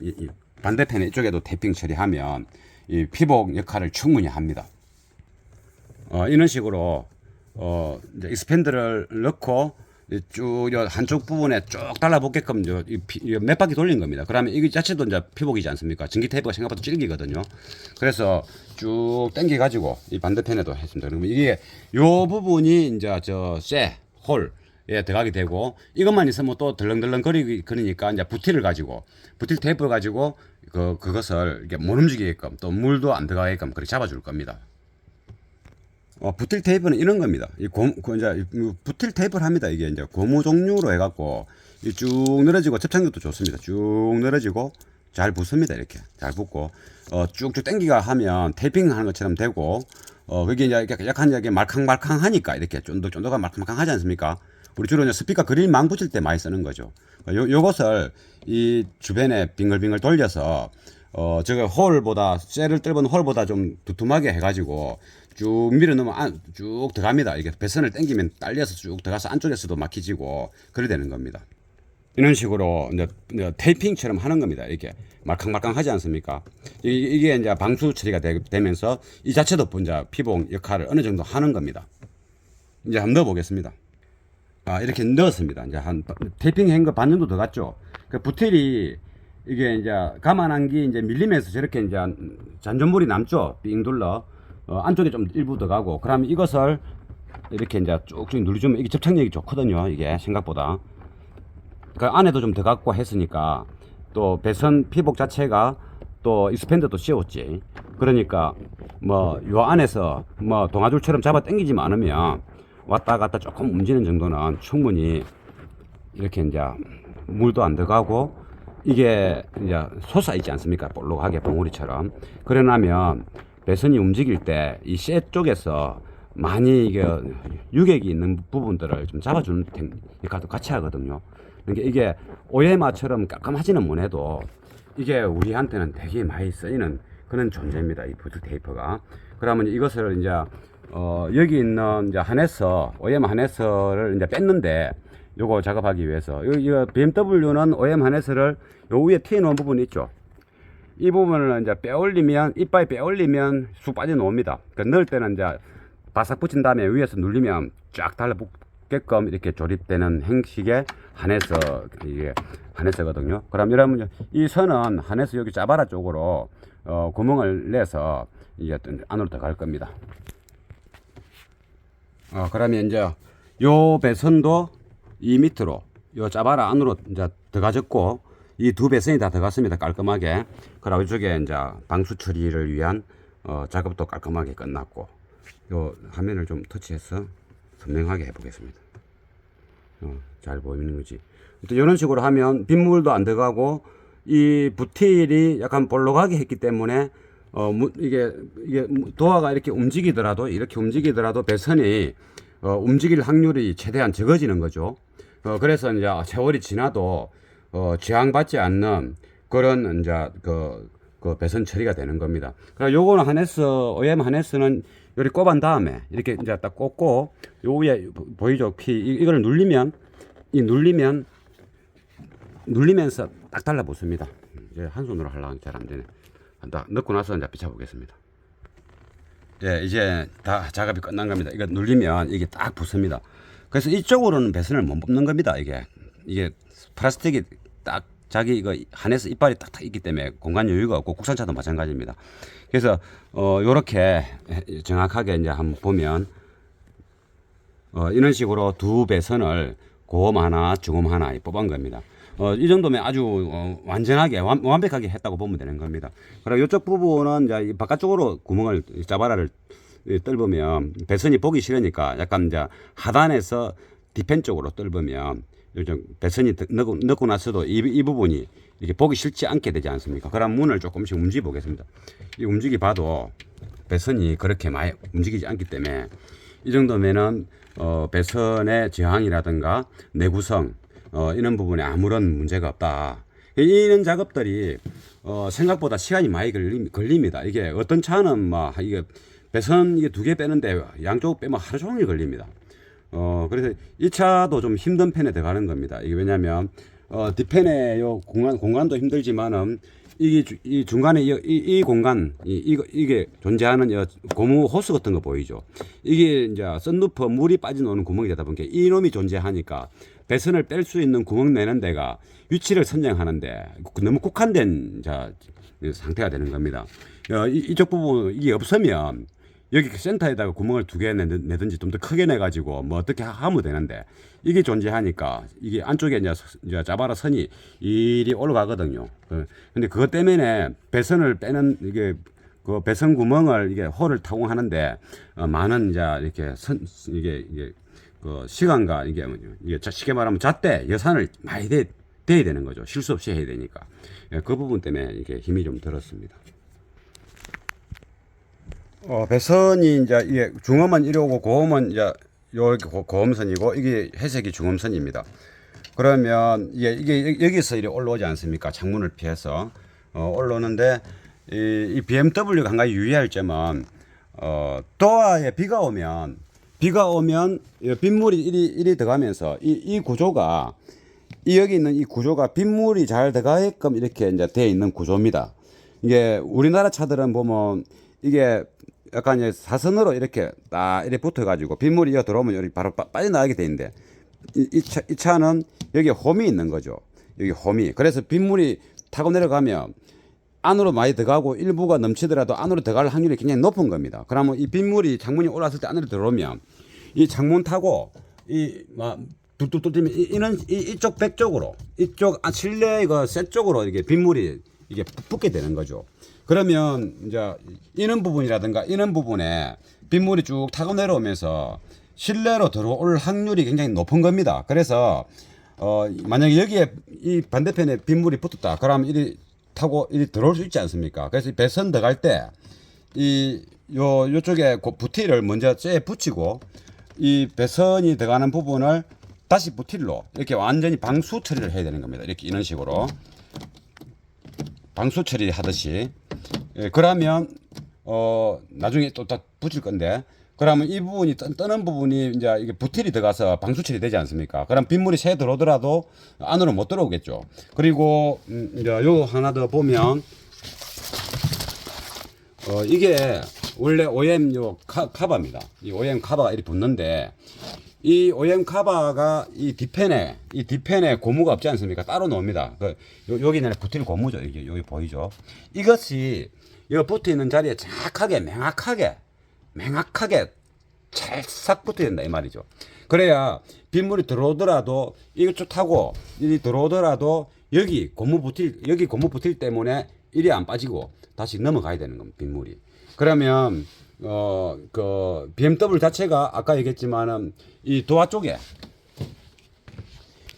이 반대편에 이쪽에도 테이핑 처리하면 이 피복 역할을 충분히 합니다. 이런 식으로 이제 익스팬더를 넣고 쭉 한쪽 부분에 쭉 달라붙게끔 몇 바퀴 돌린 겁니다. 그러면 이게 자체도 이제 피복이지 않습니까? 전기 테이프가 생각보다 질기거든요. 그래서 쭉 당겨 가지고 이 반대편에도 했습니다. 그러면 이게 요 부분이 이제 홀에 들어가게 되고 이것만 있으면 또 덜렁덜렁 그러니까 이제 부틸을 가지고 부틸 테이프를 가지고 그것을 이렇게 못 움직이게끔 또 물도 안 들어가게끔 그렇게 잡아줄 겁니다. 부틸 테이프는 이런 겁니다. 이제 부틸 테이프를 합니다. 이게 이제 고무 종류로 해갖고 쭉 늘어지고 접착력도 좋습니다. 쭉 늘어지고 잘 붙습니다. 이렇게 잘 붙고 쭉쭉 당기가 하면 테이핑 하는 것처럼 되고 그게 이제 약간 이게 말캉말캉하니까 이렇게 쫀득쫀득한 말캉말캉하지 않습니까? 우리 주로 이제 스피커 그릴망 붙일 때 많이 쓰는 거죠. 요것을 이 주변에 빙글빙글 돌려서 저거 셀을 뚫은 홀보다 좀 두툼하게 해가지고 쭉 밀어 넣으면 쭉 들어갑니다. 이게 배선을 당기면 딸려서 쭉 들어가서 안쪽에서도 막히지고 그래 되는 겁니다. 이런 식으로 이제 테이핑처럼 하는 겁니다. 이렇게 말캉말캉 하지 않습니까? 이게 이제 방수 처리가 되면서 이 자체도 이제 피복 역할을 어느 정도 하는 겁니다. 이제 한번 넣어 보겠습니다. 이렇게 넣었습니다. 이제 테이핑 한 거 반 정도 더 갔죠. 그 부틸이 이게 이제 감안한 게 이제 밀리면서 저렇게 이제 잔존물이 남죠. 빙 둘러. 안쪽에 좀 일부 더 가고. 그러면 이것을 이렇게 이제 쭉쭉 눌러주면 이게 접착력이 좋거든요. 이게 생각보다. 그 안에도 좀 더 갖고 했으니까 또 배선 피복 자체가 또 익스팬더도 씌웠지. 그러니까 뭐 요 안에서 뭐 동아줄처럼 잡아 당기지만 않으면 왔다 갔다 조금 움직이는 정도는 충분히 이렇게 이제 물도 안 들어가고 이게 이제 솟아있지 않습니까? 볼록하게 봉우리처럼. 그래 나면 배선이 움직일 때 이 쇠 쪽에서 많이 이게 유격이 있는 부분들을 좀 잡아주는 역할도 같이 하거든요. 그러니까 이게 오에마처럼 깔끔하지는 못해도 이게 우리한테는 되게 많이 쓰이는 그런 존재입니다. 이 부틸 테이프가. 그러면 이것을 이제 여기 있는 이제 OEM 하네스를 이제 뺐는데 요거 작업하기 위해서 이 BMW는 OEM 하네스를 요 위에 T 놓은 부분 있죠. 이 부분을 이제 이빨 빼올리면 쑥 빠져나옵니다. 그러니까 넣을 때는 이제 바싹 붙인 다음에 위에서 눌리면 쫙 달라붙게끔 이렇게 조립되는 형식의 이게 하네스거든요. 그럼 여러분 이 선은 하네스 여기 자바라 쪽으로 구멍을 내서 이제 안으로 들어갈 겁니다. 그러면 이제 요 배선도 이 밑으로 요 자바라 안으로 이제 들어가졌고 이 두 배선이 다 들어갔습니다. 깔끔하게. 그리고 이쪽에 이제 방수 처리를 위한 작업도 깔끔하게 끝났고 요 화면을 좀 터치해서 선명하게 해보겠습니다. 잘 보이는 거지. 이런 식으로 하면 빗물도 안 들어가고 이 부틸이 약간 볼록하게 했기 때문에 이게 도화가 이렇게 움직이더라도 배선이 움직일 확률이 최대한 적어지는 거죠. 그래서 이제 세월이 지나도 저항받지 않는 그런 이제 그 배선 처리가 되는 겁니다. 그럼 요거는 하네스 OEM 하네스는 요리 꼽은 다음에 이렇게 이제 딱 꽂고 요 위에 보이죠? 이걸 눌리면서 딱 달라붙습니다. 이제 한 손으로 하려면 잘 안 되네. 딱 넣고 나서 이제 비춰보겠습니다. 예, 이제 다 작업이 끝난 겁니다. 이거 눌리면 이게 딱 붙습니다. 그래서 이쪽으로는 배선을 못 뽑는 겁니다. 이게 플라스틱이 딱 자기 이거 한에서 이빨이 딱 있기 때문에 공간 여유가 없고 국산차도 마찬가지입니다. 그래서 요렇게 정확하게 이제 한번 보면 이런 식으로 두 배선을 고음 하나, 중음 하나 뽑은 겁니다. 이 정도면 아주 완전하게 완벽하게 했다고 보면 되는 겁니다. 그리고 이쪽 부분은 이제 바깥쪽으로 구멍을 자바라를 뚫으면 배선이 보기 싫으니까 약간 이제 하단에서 뒤편 쪽으로 뚫으면 요즘 배선이 넣고 나서도 이 부분이 이렇게 보기 싫지 않게 되지 않습니까? 그럼 문을 조금씩 움직여 보겠습니다. 이 움직이 봐도 배선이 그렇게 많이 움직이지 않기 때문에 이 정도면은 배선의 저항이라든가 내구성 이런 부분에 아무런 문제가 없다. 이런 작업들이 생각보다 시간이 많이 걸립니다. 이게 어떤 차는 막 이게 배선 이게 2개 빼는데 양쪽 빼면 하루 종일 걸립니다. 그래서 이 차도 좀 힘든 편에 들어가는 겁니다. 이게 왜냐면 뒷편에 요 공간도 힘들지만은 이 중간에 이 공간 이게 존재하는 고무 호스 같은 거 보이죠? 이게 이제 썬루프 물이 빠져나오는 구멍이 되다 보니까 이놈이 존재하니까 배선을 뺄 수 있는 구멍 내는 데가 위치를 선정하는데 너무 국한된 상태가 되는 겁니다. 이쪽 부분 이게 없으면 여기 센터에다가 구멍을 2개 내든지 좀 더 크게 내가지고 뭐 어떻게 하면 되는데 이게 존재하니까 이게 안쪽에 이제 자바라 선이 이리 올라가거든요. 근데 그것 때문에 배선을 빼는 이게 그 배선 구멍을 이게 홀을 타공하는데 많은 이제 이렇게 이게 그 시간과 이게 쉽게 말하면 잣대 예산을 많이 대야 되는 거죠. 실수 없이 해야 되니까. 그 부분 때문에 이게 힘이 좀 들었습니다. 배선이 이제 이게 중음은 이러고 고음은 이제 여기 고음선이고 이게 회색이 중음선입니다. 그러면 이게 여기서 이렇게 올라오지 않습니까? 창문을 피해서 올라오는데 이 BMW가 한 가지 유의할 점은 도화에 비가 오면 빗물이 이리 들어가면서 이 구조가 여기 있는 이 구조가 빗물이 잘 들어가게끔 이렇게 이제 되어 있는 구조입니다. 이게 우리나라 차들은 보면 이게 약간 이제 사선으로 이렇게 딱 이렇게 붙어가지고 빗물이 이어 들어오면 여기 바로 빠져나가게 돼 있는데 이 차는 여기 홈이 있는 거죠. 여기 홈이. 그래서 빗물이 타고 내려가면 안으로 많이 들어가고 일부가 넘치더라도 안으로 들어갈 확률이 굉장히 높은 겁니다. 그러면 이 빗물이 창문이 올라왔을 때 안으로 들어오면 이 창문 타고 막 뚝뚝뚝 뛰면 이쪽 백 쪽으로 이쪽 실내 셋 쪽으로 이게 빗물이 이게 붙게 되는 거죠. 그러면 이제 이런 부분이라든가 이런 부분에 빗물이 쭉 타고 내려오면서 실내로 들어올 확률이 굉장히 높은 겁니다. 그래서 만약에 여기에 이 반대편에 빗물이 붙었다. 그러면 이리 타고 이리 들어올 수 있지 않습니까? 그래서 배선 들어갈 때 요쪽에 부티를 먼저 쇠에 붙이고 이 배선이 들어가는 부분을 다시 부티로 이렇게 완전히 방수 처리를 해야 되는 겁니다. 이렇게 이런 식으로 방수 처리 하듯이. 그러면 나중에 또 다 붙일 건데 그러면 이 부분이 뜨는 부분이 이제 이게 부틸이 들어가서 방수 처리 되지 않습니까? 그럼 빗물이 새 들어오더라도 안으로 못 들어오겠죠. 그리고 이제 요 하나 더 보면 이게 원래 OEM 카바입니다. 이 OEM 카바가 이렇게 붙는데 이 OEM 카바가 이 뒤편에 고무가 없지 않습니까? 따로 나옵니다. 여기는 부틸 고무죠. 여기 보이죠? 이것이 여기 붙어 있는 자리에 정확하게 맹학하게 찰싹 붙어야 된다 이 말이죠. 그래야 빗물이 들어오더라도 이쪽 타고 이리 들어오더라도 여기 고무 부틸 때문에 이리 안 빠지고 다시 넘어가야 되는 겁니다. 빗물이. 그러면 그 BMW 자체가 아까 얘기했지만은 이 도화 쪽에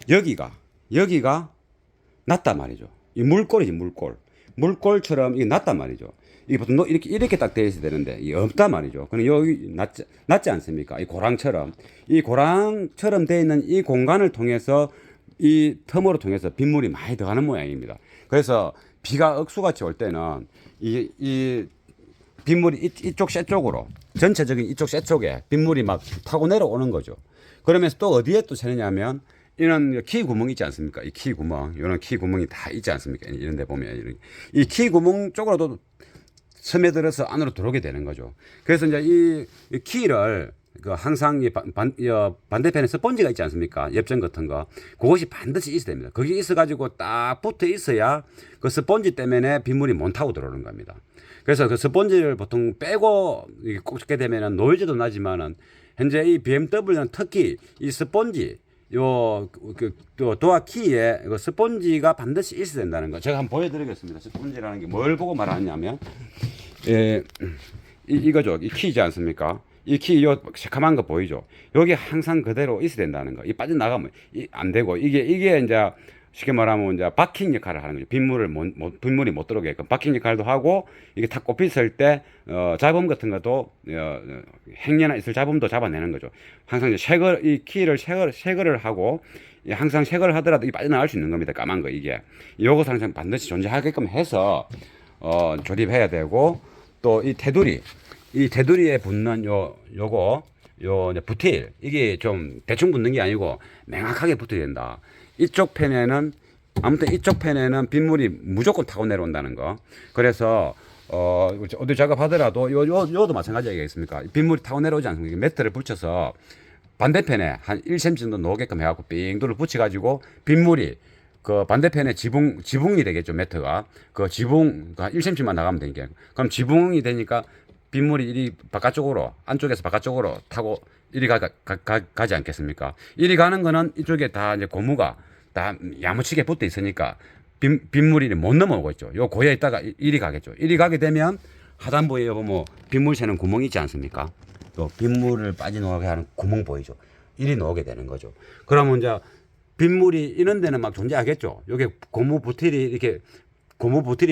여기가 낮단 말이죠. 이 물골이지 물골처럼 이게 낮단 말이죠. 이게 보통 이렇게 딱 되어 있어야 되는데 이게 없단 말이죠. 그럼 여기 낮지 않습니까? 이 고랑처럼 되어 있는 이 공간을 통해서 이 틈으로 통해서 빗물이 많이 들어가는 모양입니다. 그래서 비가 억수같이 올 때는 이 빗물이 이쪽 새 쪽으로 전체적인 이쪽 새 쪽에 빗물이 막 타고 내려오는 거죠. 그러면서 또 어디에 또 새느냐면 이런 키 구멍 있지 않습니까? 이 키 구멍, 이런 키 구멍이 다 있지 않습니까? 이런 데 보면 이 키 구멍 쪽으로도 스며들어서 안으로 들어오게 되는 거죠. 그래서 이제 이 키를 그 항상 반대편에 스펀지가 있지 않습니까? 엽전 같은 거. 그것이 반드시 있어야 됩니다. 거기 있어가지고 딱 붙어 있어야 그 스펀지 때문에 빗물이 못 타고 들어오는 겁니다. 그래서 그 스펀지를 보통 빼고 꽂게 되면은 노이즈도 나지만은 현재 이 BMW는 특히 이 스펀지 도어 키에 그 스펀지가 반드시 있어야 된다는 거. 제가 한번 보여드리겠습니다. 스펀지라는 게 뭘 보고 말하냐면, 이거죠. 이 키지 않습니까? 이 키, 요 새카만 거 보이죠? 여기 항상 그대로 있어야 된다는 거. 이 빠져나가면 안 되고, 이게 이제 쉽게 말하면 이제 바킹 역할을 하는 거죠. 빗물이 못 들어오게끔 바킹 역할도 하고, 이게 탁 꼽혔을 때 잡음 같은 것도 행여나 있을 잡음도 잡아내는 거죠. 항상 이제 이 키를 쉐거를 하고, 항상 쉐거를 하더라도 이 빠져나갈 수 있는 겁니다. 까만 거 이게. 요것을 항상 반드시 존재하게끔 해서 조립해야 되고, 또 이 테두리에 붙는 요거 부틸, 이게 좀 대충 붙는 게 아니고 명확하게 붙어야 된다. 이쪽 팬에는 빗물이 무조건 타고 내려온다는 거. 그래서 어디 작업하더라도 요도 마찬가지겠습니까? 빗물이 타고 내려오지 않습니까? 매트를 붙여서 반대편에 한 1cm 정도 놓게끔 해갖고 빙돌을 붙여가지고 빗물이 그 반대편에 지붕이 되겠죠. 매트가 그 지붕 한 1cm만 나가면 되니까. 그럼 지붕이 되니까 빗물이 이리 바깥쪽으로, 안쪽에서 바깥쪽으로 타고 이리 가지 않겠습니까? 이리 가는 거는 이쪽에 다 이제 고무가 다 야무치게 붙어 있으니까 빗물이 못 넘어오고 있죠. 요 고에 있다가 이리 가겠죠. 이리 가게 되면 하단부에 보면 빗물 새는 구멍이 있지 않습니까? 또 빗물을 빠져나오게 하는 구멍 보이죠. 이리 나오게 되는 거죠. 그러면 이제 빗물이 이런 데는 막 존재하겠죠. 여기 고무 부틸이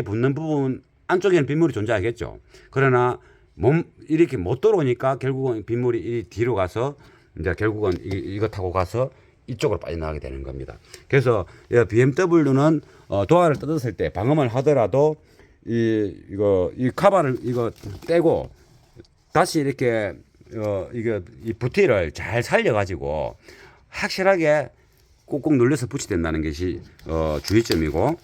붙는 부분 안쪽에는 빗물이 존재하겠죠. 그러나 이렇게 못 들어오니까 결국은 빗물이 이 뒤로 가서 이제 결국은 이거 타고 가서 이쪽으로 빠져나가게 되는 겁니다. 그래서 BMW는 도어를 뜯었을 때 방음을 하더라도 이 카바를 떼고 다시 이렇게 이 부티를 잘 살려가지고 확실하게 꾹꾹 눌러서 붙이된다는 것이 주의점이고,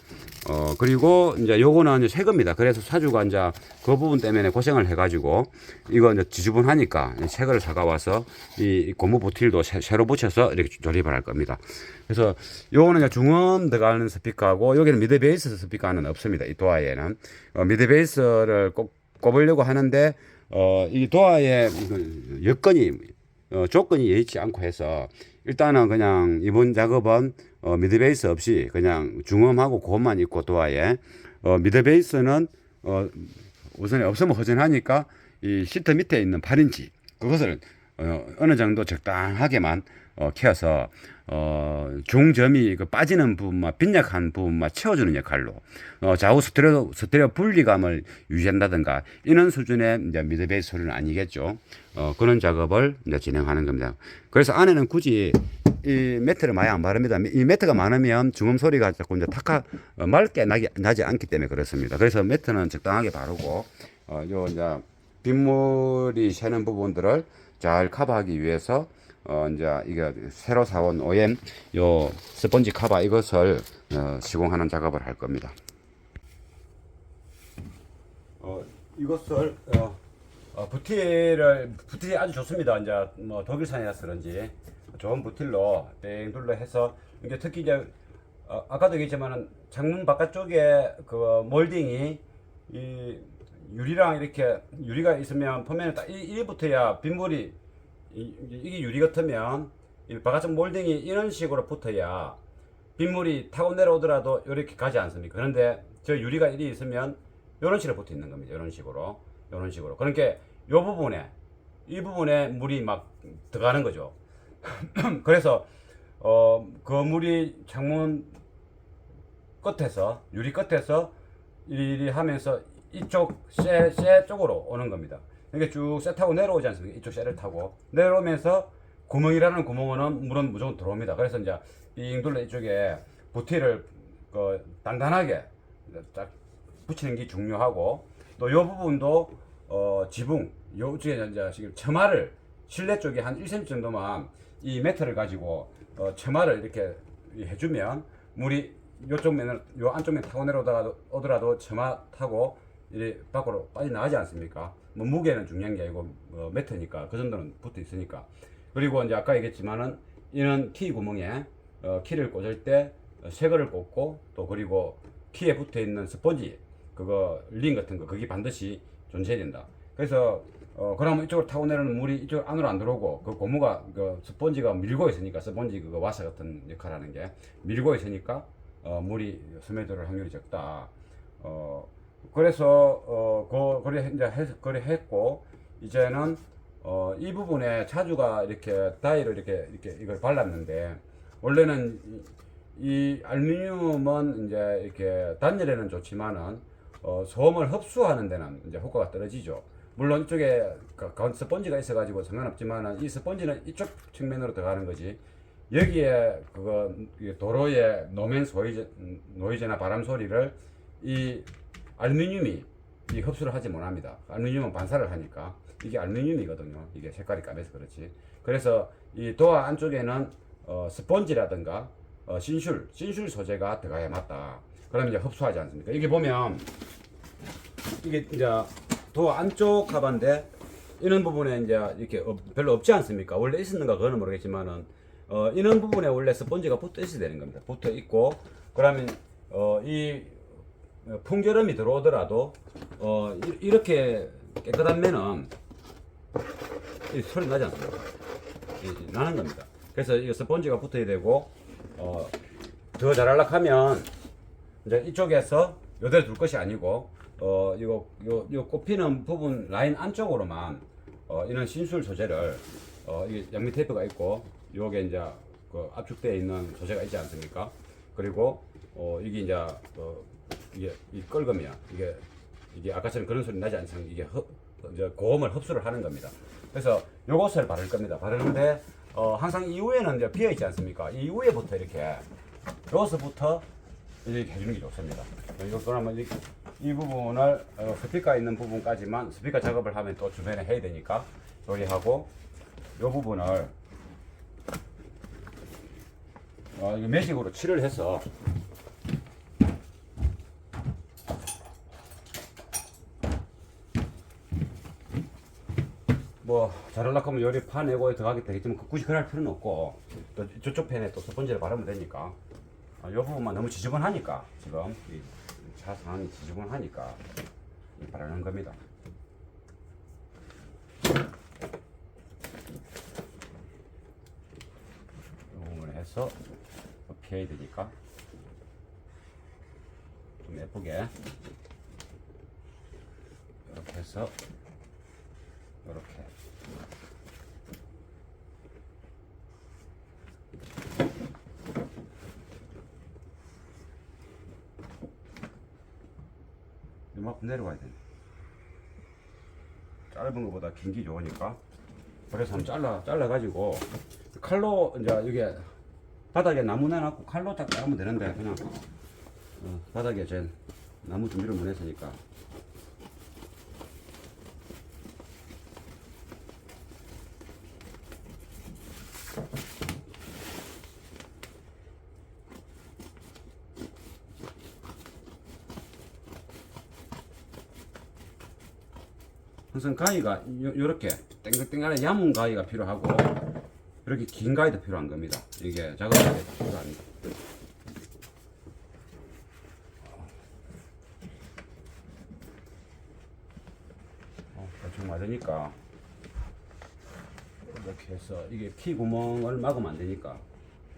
그리고 이제 요거는 이제 새 겁니다. 그래서 사주가 이제 그 부분 때문에 고생을 해가지고 이거 이제 지저분하니까 새 거를 사가와서 이 고무 부틸도 새로 붙여서 이렇게 조립을 할 겁니다. 그래서 요거는 이제 중음 들어가는 스피커하고 여기는 미드 베이스 스피커는 없습니다. 이 도어에는 미드 베이스를 꼭 꼽으려고 하는데 이 도어에 여건이 조건이 여의치 않고 해서 일단은 그냥 이번 작업은 미드 베이스 없이 그냥 중음하고 고음만 있고 도어에 미드 베이스는 우선 없으면 허전하니까 이 시트 밑에 있는 8인치 그것을 어느 정도 적당하게만 켜서 중점이 그 빠지는 부분만 빈약한 부분만 채워주는 역할로 좌우 스테레오 분리감을 유지한다든가 이런 수준의 이제 미드 베이스 소리는 아니겠죠. 그런 작업을 이제 진행하는 겁니다. 그래서 안에는 굳이 이 매트를 많이 안 바릅니다. 이 매트가 많으면 중음 소리가 자꾸 이제 맑게 나지 않기 때문에 그렇습니다. 그래서 매트는 적당하게 바르고 요 이제 빗물이 새는 부분들을 잘 커버하기 위해서 이제 이게 새로 사온 OM 요 스펀지 커버 이것을 시공하는 작업을 할 겁니다. 이것을 부틸이 아주 좋습니다. 이제 뭐 독일산이라서 그런지 좋은 부틸로 뺑 둘러 해서 이게 특히 이제 아까도 얘기했지만은 창문 바깥쪽에 그 몰딩이 이 유리랑 이렇게 유리가 있으면 보면 딱 이 붙어야 빗물이 이게 유리 같으면 이 바깥쪽 몰딩이 이런 식으로 붙어야 빗물이 타고 내려오더라도 이렇게 가지 않습니까? 그런데 저 유리가 이리 있으면 이런 식으로 붙어 있는 겁니다. 이런 식으로. 그러니까 이 부분에 물이 막 들어가는 거죠. 그래서 그 물이 창문 끝에서 유리 끝에서 이리 하면서 이쪽 쇠 쪽으로 오는 겁니다. 이게 쭉 쇠 타고 내려오지 않습니까? 이쪽 쇠를 타고 내려오면서 구멍이라는 구멍은 물은 무조건 들어옵니다. 그래서 이제 이 잉둘레 이쪽에 부티를 단단하게 딱 붙이는 게 중요하고, 또 이 부분도 지붕 요쪽에 이제 지금 처마를 실내 쪽에 한 1cm 정도만 이 매트를 가지고 처마를 이렇게 해주면 물이 요쪽 면을 요 안쪽 면 타고 내려오더라도 처마 타고 이 밖으로 빠져나가지 않습니까? 뭐 무게는 중요한 게 아니고 매트니까 그 정도는 붙어 있으니까. 그리고 이제 아까 얘기했지만은 이는 키 구멍에 키를 꽂을 때 쇠거를 꽂고, 또 그리고 키에 붙어 있는 스펀지 그거 링 같은 거 그게 반드시 존재해야 된다. 그래서 그러면 이쪽으로 타고 내려오는 물이 이쪽 안으로 안 들어오고, 그 고무가 그 스펀지가 밀고 있으니까, 스펀지 그거 와사 같은 역할하는 게 밀고 있으니까 물이 스며들 확률이 적다. 그래서 그래 했고, 이제는 이 부분에 차주가 이렇게 다이를 이렇게 이걸 발랐는데, 원래는 이 알루미늄은 이제 이렇게 단열에는 좋지만은 소음을 흡수하는 데는 이제 효과가 떨어지죠. 물론 이쪽에 스펀지가 있어가지고 상관없지만은 이 스펀지는 이쪽 측면으로 들어가는 거지, 여기에 그거 도로의 노면 노이즈나 바람 소리를 이 알루미늄이 이 흡수를 하지 못합니다. 알루미늄은 반사를 하니까. 이게 알루미늄이거든요. 이게 색깔이 까매서 그렇지. 그래서 이 도어 안쪽에는 스펀지라든가 신술 소재가 들어가야 맞다. 그러면 이제 흡수하지 않습니까? 이게 보면 이게 이제 도어 안쪽 가반데 이런 부분에 이제 이렇게 별로 없지 않습니까? 원래 있었는가 그거는 모르겠지만은 이런 부분에 원래 스펀지가 붙어 있어야 되는 겁니다. 붙어 있고, 그러면 이 풍절음이 들어오더라도 이렇게 깨끗한 면은 이 소리 나지 않습니까? 나는 겁니다. 그래서 이 스펀지가 붙어야 되고, 더 잘하려고 하면 이제 이쪽에서 요대로 둘 것이 아니고 요 꼽히는 부분 라인 안쪽으로만 이런 신술 소재를 이게 양면 테이프가 있고, 요게 이제 그 압축되어 있는 소재가 있지 않습니까? 그리고 이게 이제 이게 이 끌금이야. 이게 아까처럼 그런 소리 나지 않지만 이게 이제 고음을 흡수를 하는 겁니다. 그래서 요것을 바를 겁니다. 바르는데 항상 이후에는 이제 비어 있지 않습니까? 이 이후에부터 이렇게 요것부터 이렇게 해주는 게 좋습니다. 그러면 이 부분을 스피커 있는 부분까지만 스피커 작업을 하면 또 주변에 해야 되니까 조리하고, 요 부분을 이거 매직으로 칠을 해서 뭐 자르려고 하면 요리 파내고 들어가게 되겠지만 굳이 그럴 필요는 없고, 또 저쪽 팬에 또 스펀지를 바르면 되니까 요 부분만 너무 지저분하니까, 지금 이 차 상황이 지저분하니까 바르는 겁니다. 이 부분을 해서 피해야 되니까 좀 예쁘게 이렇게 해서 이렇게 이만큼 내려가야 돼. 짧은 것보다 긴 게 좋으니까. 그래서 한번 잘라가지고 칼로 이제 여기 바닥에 나무 내놨고 칼로 딱 자르면 되는데, 그냥 바닥에 제 나무 준비를 못 했으니까. 항상 가위가 요렇게 땡글땡글한 얇은 가위가 필요하고, 이렇게 긴 가위도 필요한 겁니다. 이게 작업할 때 필요합니다. 대충 맞으니까 이렇게 해서, 이게 키 구멍을 막으면 안 되니까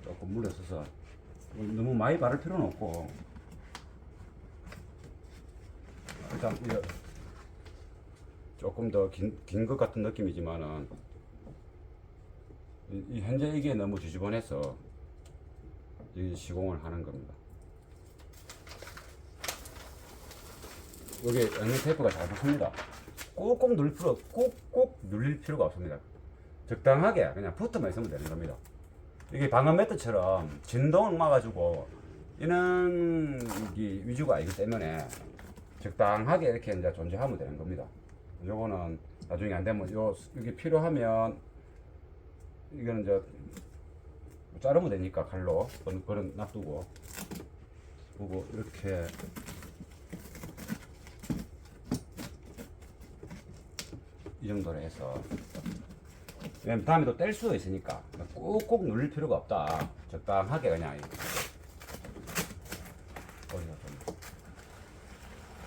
조금 물러서서, 너무 많이 바를 필요는 없고, 일단 조금 더 긴 것 같은 느낌이지만은 현재 이게 너무 지저분해서 이 시공을 하는 겁니다. 여기 양면 테이프가 잘 붙습니다. 꾹꾹 눌릴 필요가 없습니다. 적당하게 그냥 붙어만 있으면 되는 겁니다. 이게 방음 매트처럼 진동을 막아주고 이런 위주가 아니기 때문에 적당하게 이렇게 이제 존재하면 되는 겁니다. 요거는 나중에 안 되면 이게 필요하면 이거는 이제 자르면 되니까 칼로 그런 놔두고 보고 이렇게 이 정도로 해서 왜냐면 다음에 또 뗄 수가 있으니까 꾹꾹 누릴 필요가 없다. 적당하게 그냥 이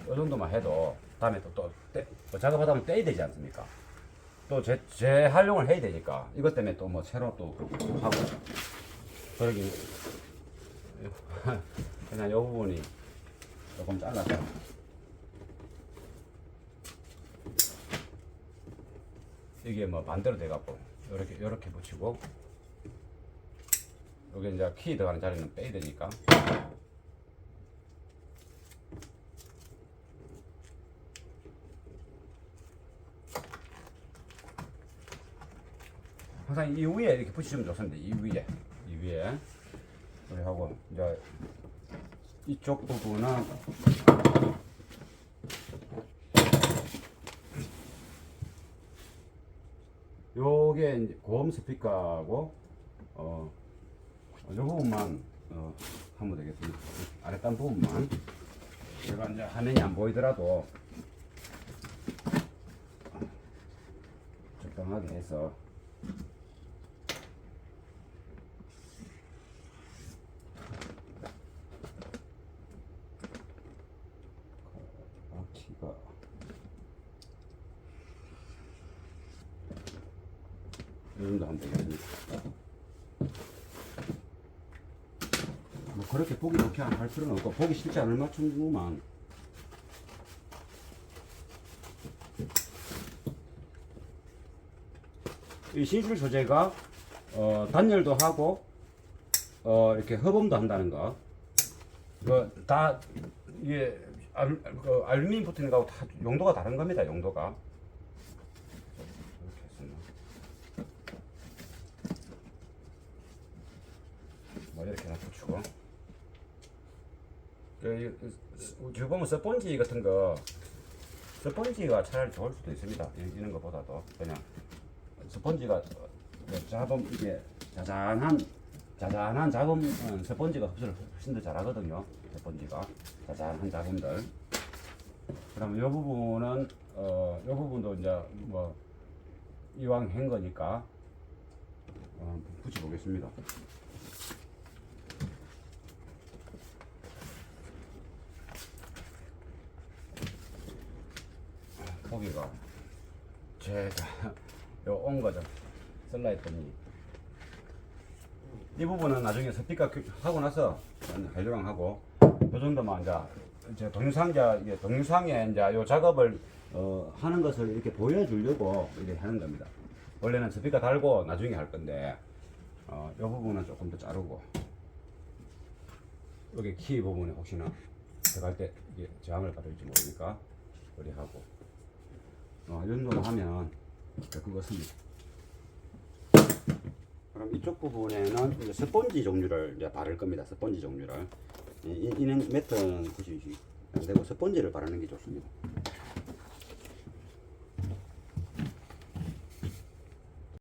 정도만 해도 다음에 또 작업하다 보면 떼야 되지 않습니까? 또 재활용을 해야 되니까 이것 때문에 또 뭐 새로 또 하고 그러기 그냥 이 부분이 조금 잘라서 이게 뭐 반대로 돼갖고 요렇게 붙이고 여기 이제 키 들어가는 자리는 빼야 되니까 항상 이 위에 이렇게 붙이시면 좋습니다. 이 위에 우리 하고 이제 이쪽 부분은 요게 이제 고음 스피커하고 요 부분만 하면 되겠습니다. 아랫단 부분만 제가 이제 화면이 안 보이더라도 적당하게 해서 키가 이 정도 하면 되겠습니다. 뭐 그렇게 보기 좋게 할 필요는 없고 보기 싫지 않을 맞춤만 이 신술 소재가 단열도 하고 이렇게 흡음도 한다는 거 다 이게 알루미늄 붙은 거하고 다 용도가 다른 겁니다. 용도가 이렇게 했으면 뭐 이렇게 붙이고 지금 보면 스펀지 같은 거 스펀지가 차라리 좋을 수도 있습니다. 이런 것보다도 그냥 스펀지가 잡음 이게 자잔한 잡음 스펀지가 흡수를 훨씬 더 잘하거든요. 스펀지가 자잔한 잡음들. 그러면 이 부분은 이 부분도 이제 뭐 이왕 한 거니까 붙여 보겠습니다. 보기가 제가 온 거죠. 쓸라 했더니 이 부분은 나중에 스피커 하고 나서 해조랑 하고 요 정도만 이제 동영상에 이제 요 작업을 하는 것을 이렇게 보여주려고 이렇게 하는 겁니다. 원래는 스피커 달고 나중에 할 건데 요 부분은 조금 더 자르고 여기 키 부분에 혹시나 들어갈 때 이게 저항을 받을지 모르니까 그리 하고 이 정도 하면 그것입니다. 그럼 이쪽 부분에는 이제 스펀지 종류를 이제 바를 겁니다. 스펀지 종류를 이는 매트는 굳이 안 되고 스펀지를 바르는 게 좋습니다.